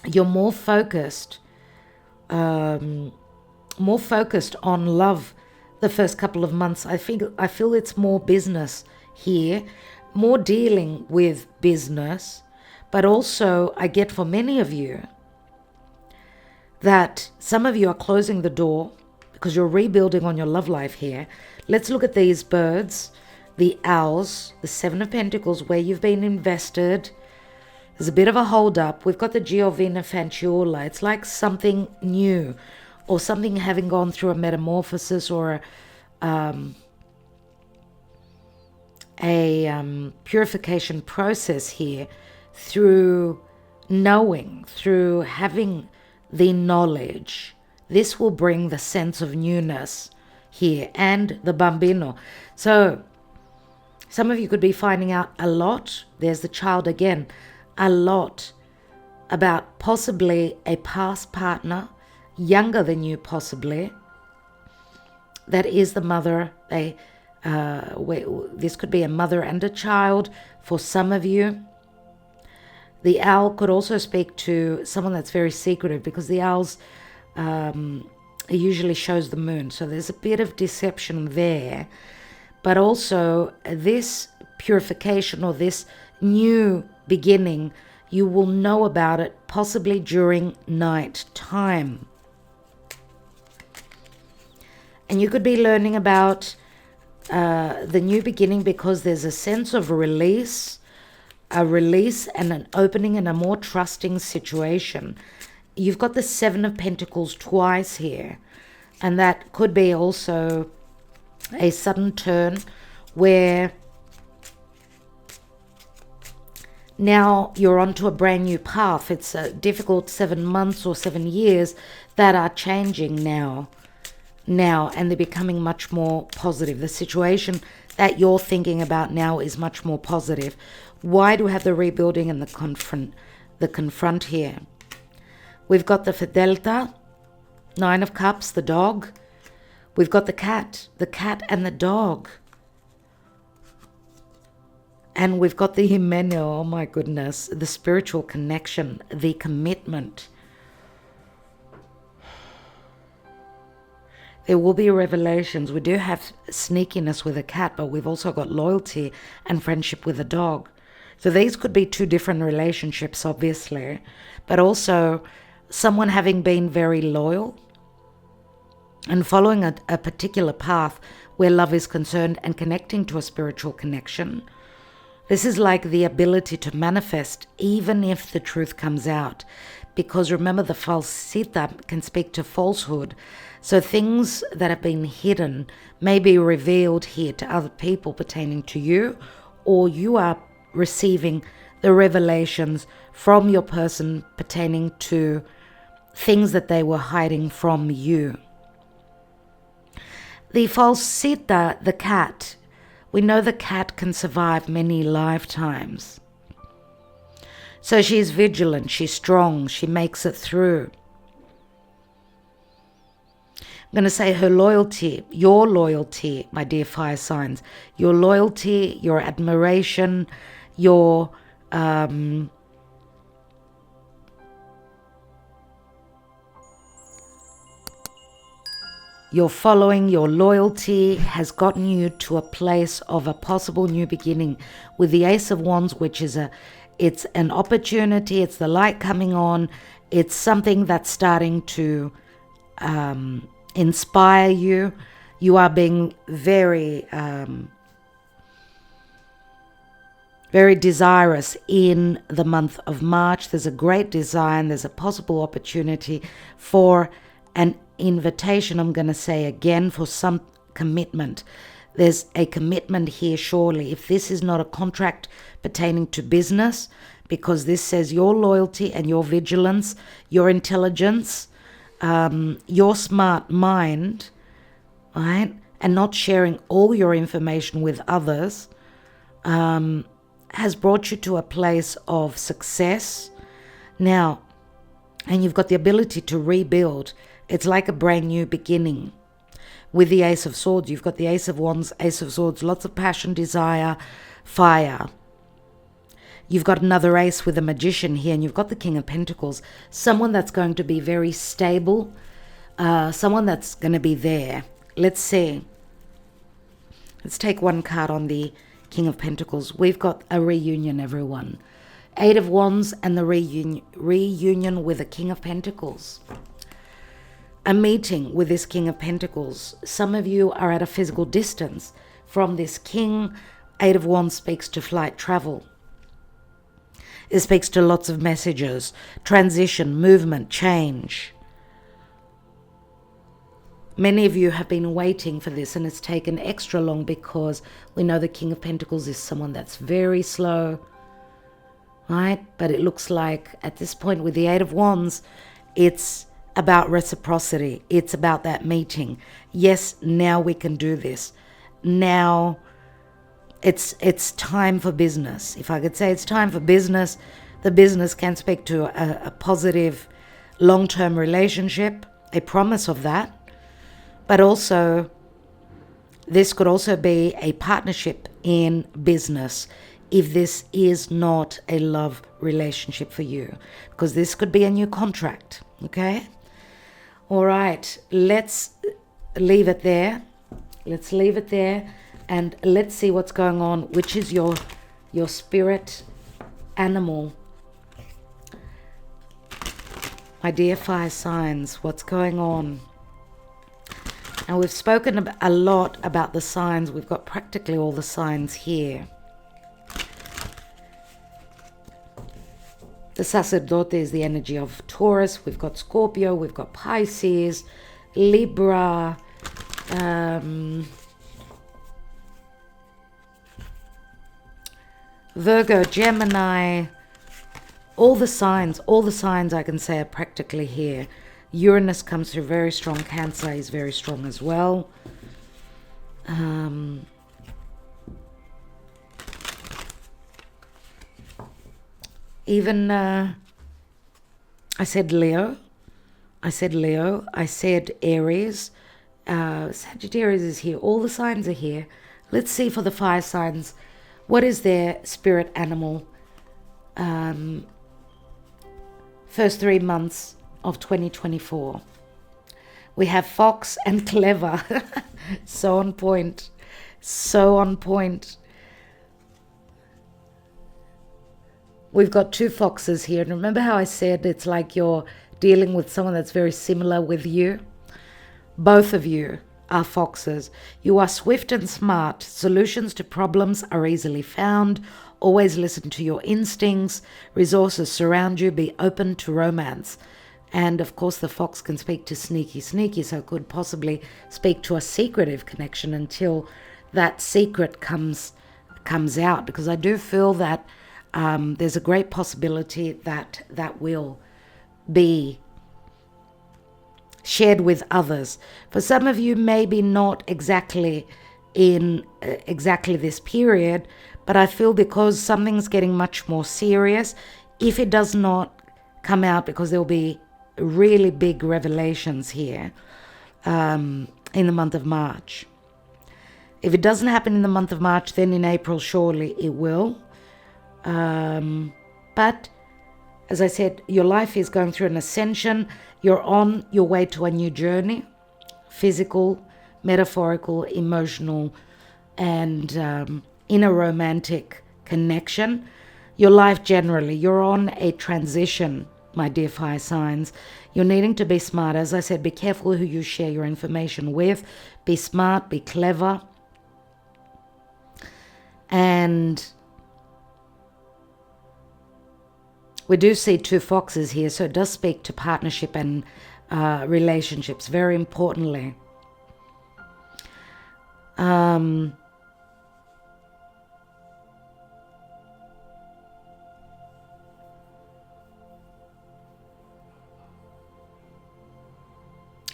you're more focused on love the first couple of months. I feel it's more business here, more dealing with business. But also I get for many of you that some of you are closing the door because you're rebuilding on your love life here. Let's look at these birds, the owls, the Seven of Pentacles, where you've been invested. There's a bit of a hold up. We've got the Giovina Fanciulla. It's like something new or something having gone through a metamorphosis or a purification process here through knowing, through having the knowledge. This will bring the sense of newness here, and the bambino. So some of you could be finding out a lot. There's the child again. A lot about possibly a past partner, younger than you possibly, that is the mother. This could be a mother and a child for some of you. The owl could also speak to someone that's very secretive, because the owls usually shows the moon. So there's a bit of deception there. But also this purification or this new beginning, you will know about it possibly during night time. And you could be learning about the new beginning because there's a sense of release, a release and an opening in a more trusting situation. You've got the Seven of Pentacles twice here, and that could be also a sudden turn where now you're onto a brand new path. It's a difficult 7 months or 7 years that are changing now, and they're becoming much more positive. The situation that you're thinking about now is much more positive. Why do we have the rebuilding and the confront here? We've got the Fidelta, Nine of Cups, the dog. We've got the cat and the dog. And we've got the Himeno, oh my goodness, the spiritual connection, the commitment. There will be revelations. We do have sneakiness with a cat, but we've also got loyalty and friendship with a dog. So these could be two different relationships, obviously, but also someone having been very loyal and following a particular path where love is concerned and connecting to a spiritual connection. This is like the ability to manifest even if the truth comes out, because remember, the falsita can speak to falsehood. So things that have been hidden may be revealed here to other people pertaining to you, or you are receiving the revelations from your person pertaining to things that they were hiding from you. The falsita, the cat, we know the cat can survive many lifetimes. So she's vigilant, she's strong, she makes it through. I'm going to say her loyalty, your loyalty, my dear fire signs, your loyalty, your admiration, You're your following, your loyalty has gotten you to a place of a possible new beginning with the Ace of Wands, which is it's an opportunity, it's the light coming on, it's something that's starting to inspire you. You are being very, very desirous in the month of March. There's a great design, there's a possible opportunity for an invitation, I'm going to say again, for some commitment. There's a commitment here, surely. If this is not a contract pertaining to business, because this says your loyalty and your vigilance, your intelligence, your smart mind, right, and not sharing all your information with others, has brought you to a place of success now, and you've got the ability to rebuild. It's like a brand new beginning. With the Ace of Swords, you've got the Ace of Wands, Ace of Swords, lots of passion, desire, fire. You've got another ace with a Magician here, and you've got the King of Pentacles. Someone that's going to be very stable, someone that's going to be there. Let's see. Let's take one card on the King of Pentacles. We've got a reunion, everyone. Eight of Wands and the reunion with the King of Pentacles. A meeting with this King of Pentacles. Some of you are at a physical distance from this King. Eight of Wands speaks to flight travel. It speaks to lots of messages, transition, movement, change. Many of you have been waiting for this, and it's taken extra long because we know the King of Pentacles is someone that's very slow, right? But it looks like at this point with the Eight of Wands, it's about reciprocity. It's about that meeting. Yes, now we can do this. Now it's time for business. If I could say it's time for business, the business can speak to a positive long-term relationship, a promise of that. But also, this could also be a partnership in business if this is not a love relationship for you, because this could be a new contract, okay? All right, let's leave it there. Let's leave it there, and let's see what's going on, which is your spirit animal. My dear fire signs, what's going on? Now, we've spoken a lot about the signs. We've got practically all the signs here. The sacerdote is the energy of Taurus. We've got Scorpio. We've got Pisces, Libra, Virgo, Gemini. All the signs I can say are practically here. Uranus comes through very strong. Cancer is very strong as well. Even I said Leo. I said Aries. Sagittarius is here. All the signs are here. Let's see for the fire signs. What is their spirit animal? First 3 months of 2024. We have Fox and Clever. So on point. So on point. We've got two foxes here. And remember how I said it's like you're dealing with someone that's very similar with you? Both of you are foxes. You are swift and smart. Solutions to problems are easily found. Always listen to your instincts. Resources surround you. Be open to romance. And of course the fox can speak to sneaky, so it could possibly speak to a secretive connection until that secret comes out. Because I do feel that there's a great possibility that that will be shared with others. For some of you, maybe not exactly in exactly this period, but I feel because something's getting much more serious, if it does not come out, because there'll be really big revelations here in the month of March. If it doesn't happen in the month of March, then in April, surely it will. But as I said, your life is going through an ascension. You're on your way to a new journey, physical, metaphorical, emotional, and in a romantic connection. Your life generally, you're on a transition, my dear fire signs. You're needing to be smart. As I said, be careful who you share your information with. Be smart, be clever. And we do see 2 foxes here, so it does speak to partnership and relationships, very importantly.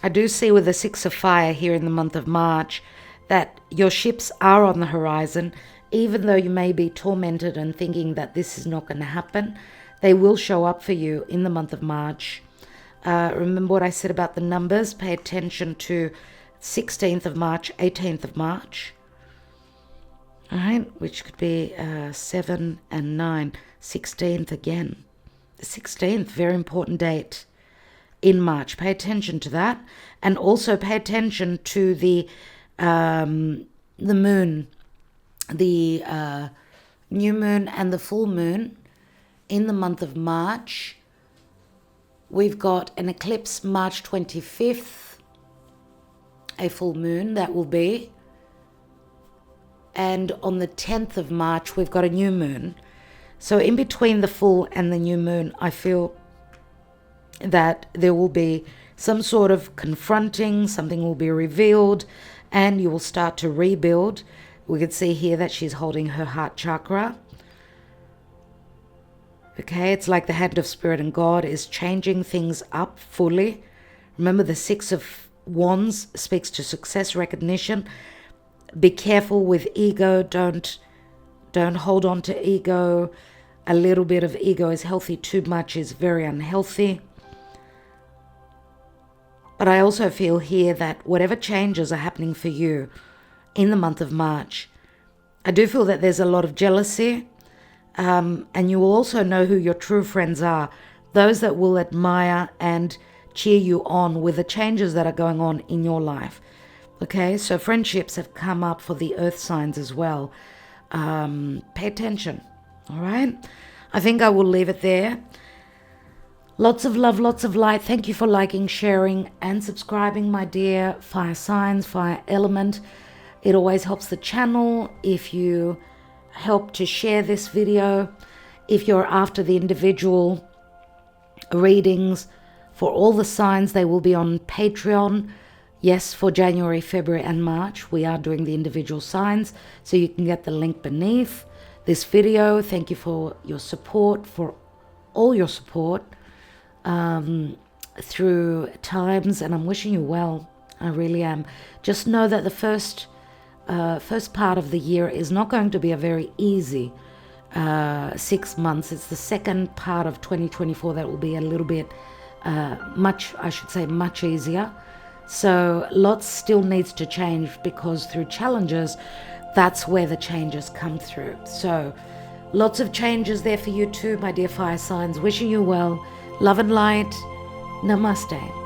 I do see with the 6 of fire here in the month of March that your ships are on the horizon. Even though you may be tormented and thinking that this is not going to happen, they will show up for you in the month of March. Remember what I said about the numbers? Pay attention to 16th of March, 18th of March. All right, which could be 7 and 9. 16th again. The 16th, very important date in March. Pay attention to that. And also pay attention to the moon, the new moon and the full moon in the month of March. We've got an eclipse March 25th, a full moon that will be. And on the 10th of March, we've got a new moon. So in between the full and the new moon, I feel that there will be some sort of confronting, something will be revealed, and you will start to rebuild. We could see here that she's holding her heart chakra. Okay, it's like the hand of Spirit and God is changing things up fully. Remember, the 6 of Wands speaks to success, recognition. Be careful with ego. Don't hold on to ego. A little bit of ego is healthy. Too much is very unhealthy. But I also feel here that whatever changes are happening for you in the month of March, I do feel that there's a lot of jealousy. And you will also know who your true friends are. Those that will admire and cheer you on with the changes that are going on in your life. Okay, so friendships have come up for the earth signs as well. Pay attention. All right, I think I will leave it there. Lots of love, lots of light. Thank you for liking, sharing, and subscribing, my dear fire signs, fire element. It always helps the channel if you help to share this video. If you're after the individual readings for all the signs, they will be on Patreon. Yes, for January, February, and March, we are doing the individual signs, so you can get the link beneath this video. Thank you for your support, for all your support through times, and I'm wishing you well. I really am. Just know that the first part of the year is not going to be a very easy 6 months. It's the second part of 2024 that will be a little bit much easier. So lots still needs to change, because through challenges, that's where the changes come through. So lots of changes there for you too, my dear fire signs. Wishing you well. Love and light. Namaste.